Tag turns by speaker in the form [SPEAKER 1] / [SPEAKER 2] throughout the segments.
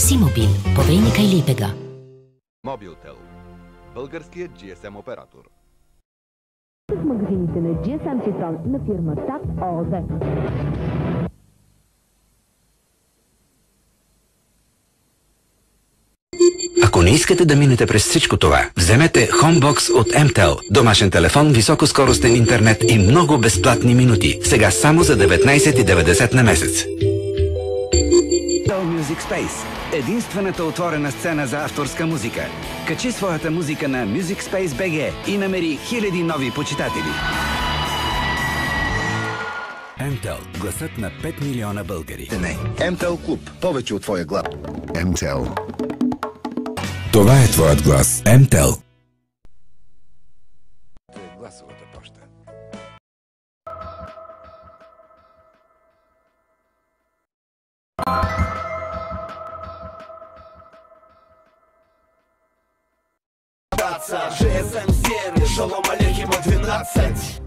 [SPEAKER 1] Симобил, повейника и липега.
[SPEAKER 2] Мобилтел, българският GSM оператор.
[SPEAKER 3] В магазините на GSM Citroen на фирма ТАП ООД.
[SPEAKER 4] Ако не искате да минете през всичко това, вземете Homebox от MTEL. Домашен телефон, високоскоростен интернет и много безплатни минути. Сега само за 19,90 на месец.
[SPEAKER 5] Music Space – единствената отворена сцена за авторска музика. Качи своята музика на Music Space BG и намери хиляди нови почитатели. MTEL – гласът на 5 милиона българи.
[SPEAKER 6] MTEL Клуб – повече от твоя глас. MTEL.
[SPEAKER 4] Това е твоят глас. MTEL.
[SPEAKER 5] Гласовата поща.
[SPEAKER 7] GSM серия, шалом алейхим от 12.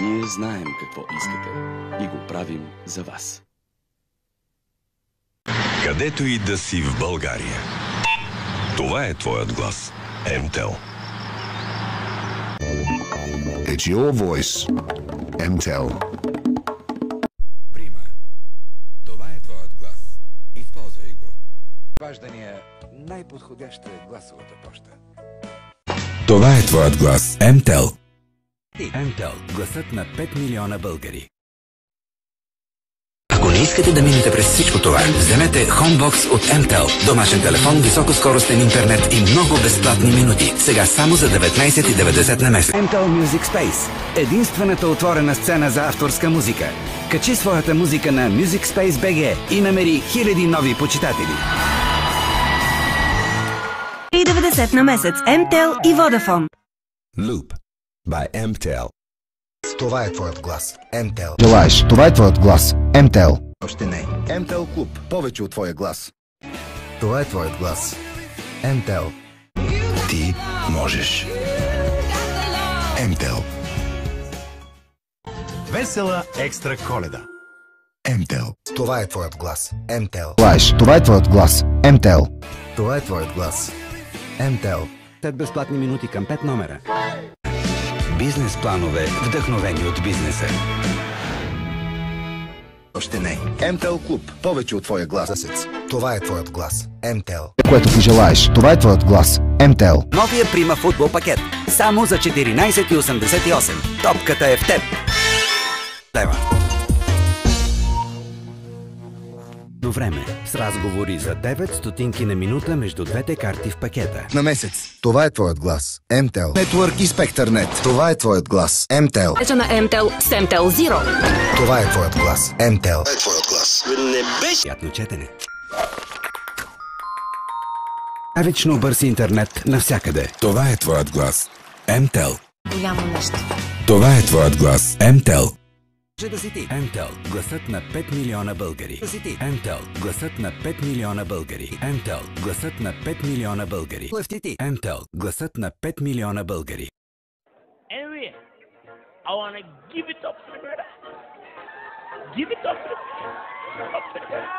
[SPEAKER 8] Ние знаем какво искате и го правим за вас.
[SPEAKER 9] Където и да си в България. Това е твоят глас. MTEL.
[SPEAKER 6] It's your voice. MTEL.
[SPEAKER 5] Прима. Това е твоят глас. Използвай го. Важдания най-подходяща е гласовата поща.
[SPEAKER 4] Това е твоят глас. MTEL.
[SPEAKER 5] MTEL – гласът на 5 милиона българи.
[SPEAKER 4] Ако не искате да минете през всичко това, вземете Homebox от MTEL. Домашен телефон, високоскоростен интернет и много безплатни минути. Сега само за 19,90 на месец.
[SPEAKER 5] MTEL Music Space – единствената отворена сцена за авторска музика. Качи своята музика на Music Space BG и намери хиляди нови почитатели.
[SPEAKER 10] 3,90 на месец. MTEL и Vodafone.
[SPEAKER 6] Loop by MTEL. Това е твоят глас. MTEL. Желаеш, това е твоят глас. MTEL. Още не. MTEL Клуб. Повече от твоя глас. Това е твоят глас. MTEL. Ти можеш. MTEL.
[SPEAKER 11] Весела екстра Коледа.
[SPEAKER 6] MTEL. Това е твоят глас. MTEL. Желаеш, това е твоят глас. MTEL. Това е твоят глас. MTEL.
[SPEAKER 5] 5 безплатни минути към 5 номера. Бизнес планове, вдъхновени от бизнеса.
[SPEAKER 6] Още не. MTEL Клуб. Повече от твоя глас. Това е твоят глас. MTEL. Което пожелаеш. Това е твоят глас. MTEL.
[SPEAKER 5] Новия Прима футбол пакет. Само за 14,88. Топката е в теб. Тева. До време. С разговори за 9 стотинки на минута между двете карти в пакета.
[SPEAKER 6] На месец. Това е твоят глас. MTEL. Network и SpecterNet. Това е твоят глас. MTEL.
[SPEAKER 10] Ето на MTEL с MTEL Zero.
[SPEAKER 6] Това е твоят глас. MTEL. Това е твоят глас.
[SPEAKER 8] Не беше!
[SPEAKER 5] Приятно четене. А вечно бърз интернет навсякъде.
[SPEAKER 4] Това е твоят глас. MTEL.
[SPEAKER 10] Голямо нещо.
[SPEAKER 4] Това е твоят глас. MTEL.
[SPEAKER 5] Да си ти. MTEL – гласът на 5 милиона българи. MTEL – гласът на 5 милиона българи. MTEL – гласът на 5 милиона българи. MTEL – гласът на 5 милиона българи.
[SPEAKER 12] Anyway, I want to give it up to the brother. Give it up to the brother.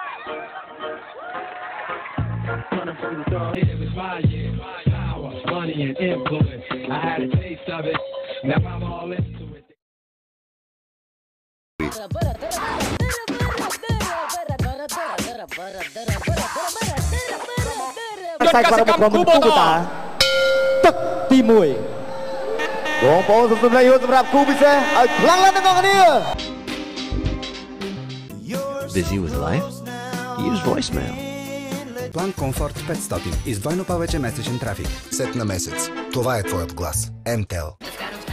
[SPEAKER 13] It was my year, power, money and influence. I had a taste of it. Now I'm all into it.
[SPEAKER 14] Sai qua một vòng cú ta. Tứcទី1 បងប្អូនសូមសម្លេងហូតសម្រាប់គូពិសេសឲ្យខ្លាំងឡើងទាំងអស់គ្នា
[SPEAKER 15] Busy with life? Use voicemail.
[SPEAKER 5] План Комфорт 500 и с двойно повече месечен трафик.
[SPEAKER 6] Сет на месец. Това е твоят глас. MTEL.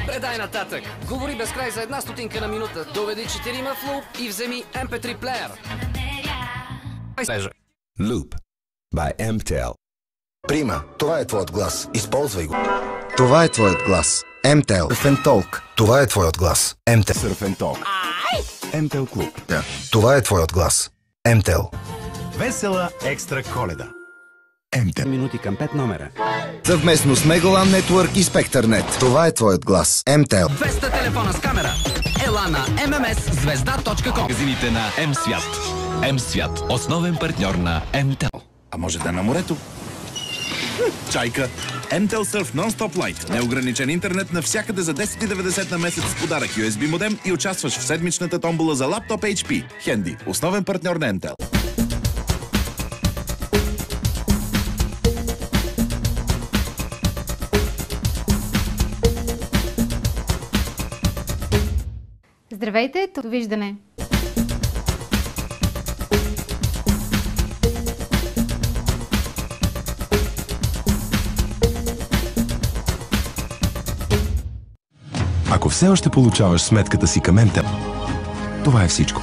[SPEAKER 16] Предай нататък. Говори без край за 1 стотинка на минута. Доведи 4 в луп и вземи MP3 плеер.
[SPEAKER 6] Loop by MTEL. Прима, това е твоят глас. Използвай го. Това е твоят глас. МТЛ. Фентолк. Това е твоят глас. МТЛ.
[SPEAKER 11] Сърфентолк. МТЛ Клуб.
[SPEAKER 6] Да. Това е твоят глас. МТЛ.
[SPEAKER 11] Весела екстра Коледа. МТЛ.
[SPEAKER 5] Минути към 5 номера.
[SPEAKER 6] Съвместно с Мегалан Нетворк и Спектърнет. Това е твоят глас. МТЛ.
[SPEAKER 16] 200 телефона с камера. Ела на mmszvezda.com.
[SPEAKER 17] Магазините на М-Свят. М-Свят. Основен партньор на МТЛ.
[SPEAKER 11] А може да на морето? Чайка. MTEL Surf Non-Stop Lite. Неограничен интернет навсякъде за 10,90 на месец с подарък USB модем и участваш в седмичната томбола за лаптоп HP. Хенди. Основен партньор на MTEL.
[SPEAKER 18] Здравейте, довиждане!
[SPEAKER 9] Ако все още получаваш сметката си към МТЛ, това е всичко.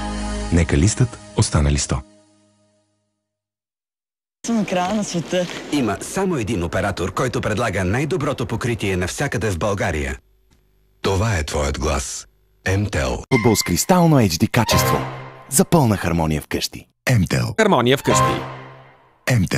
[SPEAKER 9] Нека листът остане листо.
[SPEAKER 19] На края на света
[SPEAKER 4] има само един оператор, който предлага най-доброто покритие навсякъде в България. Това е твоят глас. МТЛ.
[SPEAKER 11] Футбол с кристално HD качество. За пълна хармония вкъщи. МТЛ. Хармония вкъщи. МТЛ.